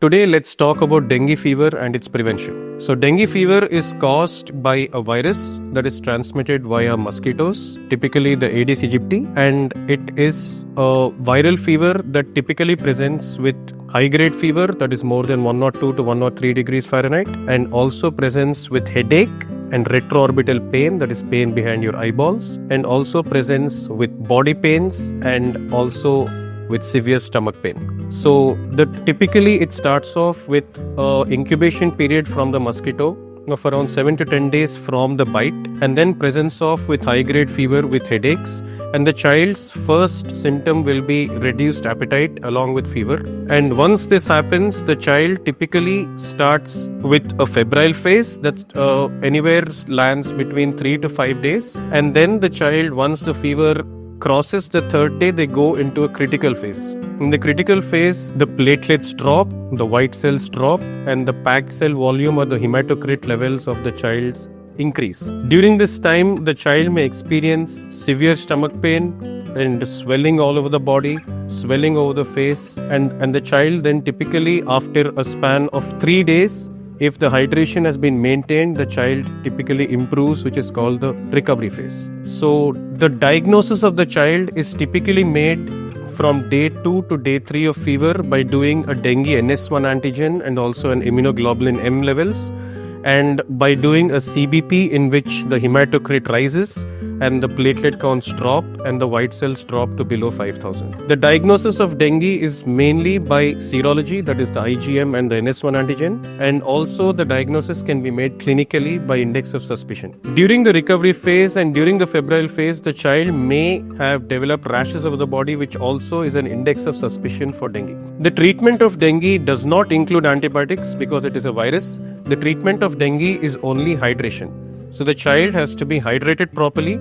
Today let's talk about dengue fever and its prevention. So dengue fever is caused by a virus that is transmitted via mosquitoes, typically the Aedes aegypti, and it is a viral fever that typically presents with high-grade fever that is more than 102 to 103 degrees Fahrenheit, and also presents with headache and retroorbital pain, that is pain behind your eyeballs, and also presents with body pains and also with severe stomach pain. So typically it starts off with incubation period from the mosquito of around 7 to 10 days from the bite, and then presents off with high grade fever with headaches, and the child's first symptom will be reduced appetite along with fever. And once this happens, the child typically starts with a febrile phase that anywhere lands between 3 to 5 days, and then the child, once the fever crosses the third day, they go into a critical phase. In the critical phase, the platelets drop, the white cells drop, and the packed cell volume or the hematocrit levels of the child increase. During this time, the child may experience severe stomach pain and swelling all over the body, swelling over the face, and the child then typically, after a span of 3 days, if the hydration has been maintained, the child typically improves, which is called the recovery phase. So the diagnosis of the child is typically made from day 2 to day 3 of fever by doing a dengue NS1 antigen and also an immunoglobulin M levels, and by doing a CBP in which the hematocrit rises and the platelet counts drop and the white cells drop to below 5,000. The diagnosis of dengue is mainly by serology, that is the IgM and the NS1 antigen, and also the diagnosis can be made clinically by index of suspicion. During the recovery phase and during the febrile phase, the child may have developed rashes over the body, which also is an index of suspicion for dengue. The treatment of dengue does not include antibiotics because it is a virus. The treatment of dengue is only hydration. So the child has to be hydrated properly.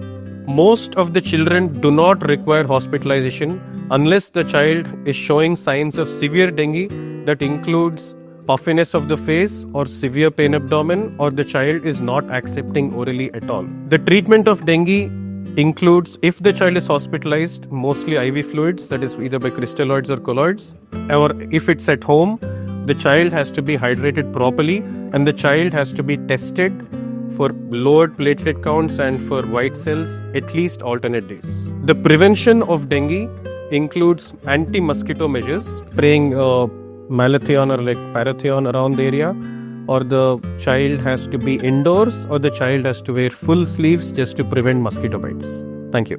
Most of the children do not require hospitalization unless the child is showing signs of severe dengue that includes puffiness of the face or severe pain abdomen, or the child is not accepting orally at all. The treatment of dengue includes, if the child is hospitalized, mostly IV fluids, that is either by crystalloids or colloids, or if it's at home, the child has to be hydrated properly and the child has to be tested for lowered platelet counts and for white cells at least alternate days. The prevention of dengue includes anti-mosquito measures, spraying malathion or like parathion around the area, or the child has to be indoors, or the child has to wear full sleeves just to prevent mosquito bites. Thank you.